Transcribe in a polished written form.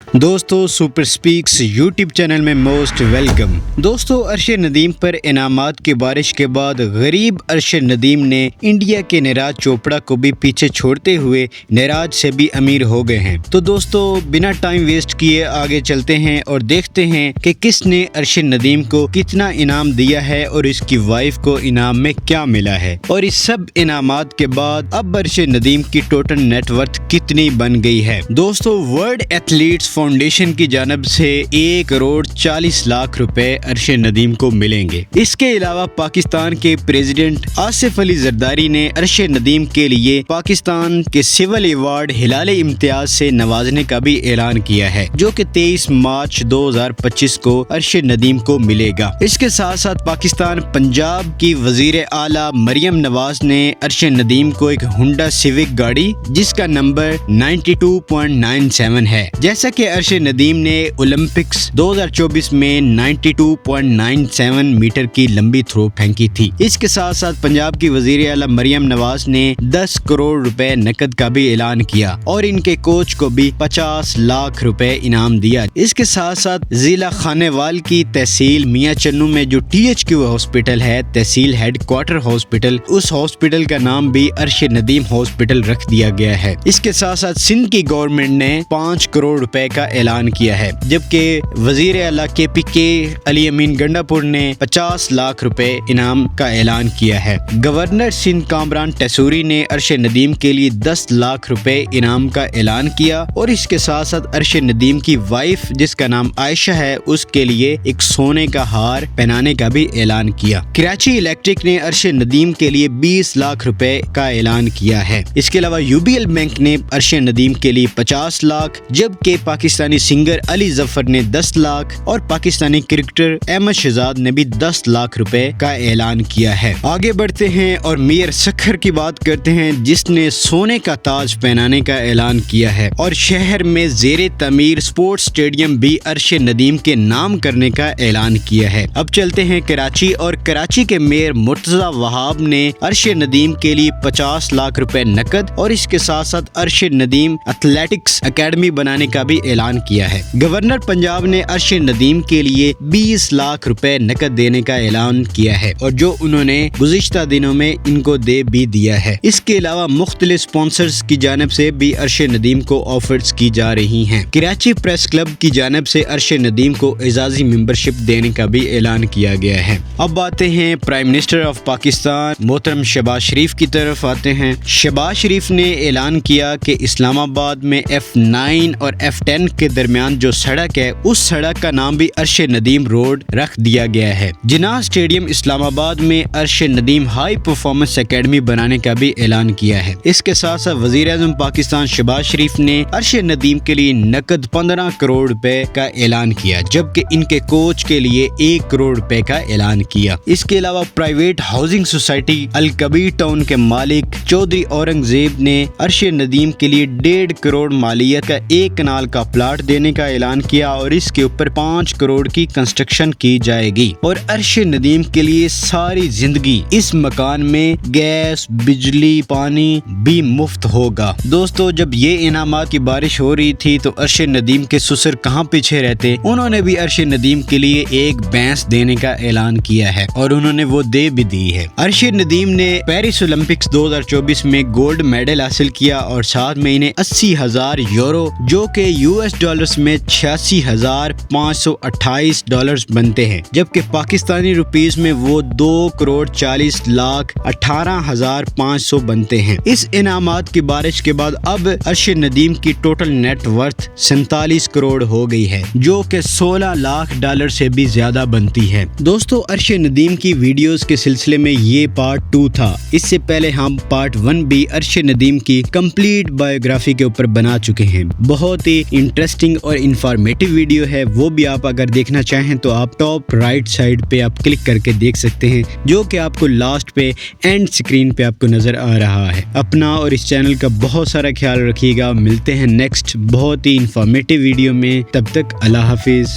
दोस्तों super speaks YouTube channel में most welcome. दोस्तों अरशद नदीम पर इनामात की बारिश के बाद गरीब अरशद नदीम ने इंडिया के नीरज चोपड़ा को भी पीछे छोड़ते हुए नीरज से भी अमीर हो गए हैं। तो दोस्तों बिना टाइम वेस्ट किए आगे चलते हैं और देखते हैं कि किसने अरशद नदीम को कितना इनाम दिया है और इसकी वाइफ को इनाम में क्या मिला है, और इस सब इनामात के बाद अब अरशद नदीम की टोटल नेटवर्थ कितनी बन गई है। दोस्तों वर्ल्ड एथलीट्स फाउंडेशन की जानब से 1,40,00,000 रुपए अरशद नदीम को मिलेंगे। इसके अलावा पाकिस्तान के प्रेसिडेंट आसिफ अली जरदारी ने अरशद नदीम के लिए पाकिस्तान के सिविल अवार्ड हिलाल इम्तियाज से नवाजने का भी ऐलान किया है, जो कि 23 मार्च 2025 को अरशद नदीम को मिलेगा। इसके साथ साथ पाकिस्तान पंजाब की वजीर आला मरियम नवाज ने अरशद नदीम को एक हुंडा सिविक गाड़ी जिसका नंबर 92.97 है। जैसा कि अरशद नदीम ने ओलंपिक्स 2024 में 92.97 मीटर की लंबी थ्रो फेंकी थी। इसके साथ साथ पंजाब की वजीर आला मरियम नवाज ने 10 करोड़ रुपए नकद का भी ऐलान किया और इनके कोच को भी 50 लाख रुपए इनाम दिया। इसके साथ साथ जिला खानेवाल की तहसील मियां चन्नू में जो THQ हॉस्पिटल है, तहसील हेडक्वार्टर हॉस्पिटल, उस हॉस्पिटल का नाम भी अरशद नदीम हॉस्पिटल रख दिया गया है। इसके साथ साथ सिंध की गवर्नमेंट ने 5 करोड़ रुपए का ऐलान किया है, जबकि वजीर आला KPK अली अमीन गंडापुर ने 50 लाख रुपए इनाम का ऐलान किया है। गवर्नर सिंध कामरान टसूरी ने अरशद नदीम के लिए 10 लाख रुपए इनाम का ऐलान किया और इसके साथ साथ अरशद नदीम की वाइफ जिसका नाम आयशा है उसके लिए एक सोने का हार पहनाने का भी ऐलान किया। कराची इलेक्ट्रिक ने अरशद नदीम के लिए 20 लाख रुपए का ऐलान किया है। इसके अलावा UBL बैंक ने अरशद नदीम के लिए 50 लाख, जबकि पाकिस्तानी सिंगर अली जफर ने 10 लाख और पाकिस्तानी क्रिकेटर अहमद शहजाद ने भी 10 लाख रुपए का ऐलान किया है। आगे बढ़ते हैं और मियर सखर की बात करते हैं जिसने सोने का ताज पहनाने का ऐलान किया है और शहर में जेरे तमीर स्पोर्ट्स स्टेडियम भी अरशद नदीम के नाम करने का ऐलान किया है। अब चलते हैं कराची और कराची के मेयर मुर्तजा वहाब ने अरशद नदीम के लिए 50 लाख रुपए नकद और इसके साथ साथ अरशद नदीम एथलेटिक्स एकेडमी बनाने का भी ऐलान किया है। गवर्नर पंजाब ने अरशद नदीम के लिए 20 लाख रुपए नकद देने का ऐलान किया है और जो उन्होंने गुज़िश्ता दिनों में इनको दे भी दिया है। इसके अलावा मुख्तलिफ स्पॉन्सर्स की जानब से भी अरशद नदीम को ऑफर्स की जा रही हैं। कराची प्रेस क्लब की जानब से अरशद नदीम को एजाजी मेंबरशिप देने का भी ऐलान किया गया है। अब आते हैं प्राइम मिनिस्टर ऑफ पाकिस्तान मोहतरम शहबाज शरीफ की तरफ आते हैं। शहबाज शरीफ ने ऐलान किया कि इस्लामाबाद में F9 और F10 के दरमियान जो सड़क है उस सड़क का नाम भी अरशद नदीम रोड रख दिया गया है। जिन्ना स्टेडियम इस्लामाबाद में Arshad Nadeem high performance academy बनाने का भी ऐलान किया है। इसके साथ साथ वजीर आज़म पाकिस्तान शहबाज शरीफ ने अरशद नदीम के लिए नकद 15 करोड़ रुपए का ऐलान किया, जबकि इनके कोच के लिए 1 करोड़ रुपए का ऐलान किया। इसके अलावा प्राइवेट हाउसिंग सोसाइटी अल कबीर टाउन के मालिक चौधरी औरंगजेब ने अरशद नदीम के लिए 1.5 करोड़ मालियत का एक कनाल का प्लाट देने का ऐलान किया और इसके ऊपर 5 करोड़ की कंस्ट्रक्शन की जाएगी और अरशद नदीम के लिए सारी जिंदगी इस मकान में गैस, बिजली, पानी भी मुफ्त होगा। दोस्तों जब ये इनामात की बारिश हो रही थी तो अरशद नदीम के ससुर कहाँ पीछे रहते, उन्होंने भी अरशद नदीम के लिए एक भैंस देने का ऐलान किया है और उन्होंने वो दे भी दी है। अरशद नदीम ने पेरिस ओलंपिक्स 2024 में गोल्ड मेडल हासिल किया और साथ में इन्हें 80,000 यूरो जो कि US डॉलर्स में 86,528 डॉलर्स बनते हैं, जबकि पाकिस्तानी रुपीस में वो 2,40,18,500 बनते हैं। इस इनामात की बारिश के बाद अब अरशद नदीम की टोटल नेटवर्थ 47 करोड़ हो गई है, जो कि 16 लाख डॉलर से भी ज्यादा बनती है। दोस्तों अरशद नदीम की वीडियोस के सिलसिले में ये पार्ट 2 था। इससे पहले हम पार्ट 1 भी अरशद नदीम की कंप्लीट बायोग्राफी के ऊपर बना चुके हैं। बहुत ही इंटरेस्टिंग और इंफॉर्मेटिव वीडियो है, वो भी आप अगर देखना चाहें तो आप टॉप राइट साइड पे आप क्लिक करके देख सकते हैं, जो कि आपको लास्ट पे एंड स्क्रीन पे आपको नजर आ रहा है। अपना और इस चैनल का बहुत सारा ख्याल रखिएगा। मिलते हैं नेक्स्ट बहुत ही इंफॉर्मेटिव वीडियो में, तब तक अल्लाह हाफिज।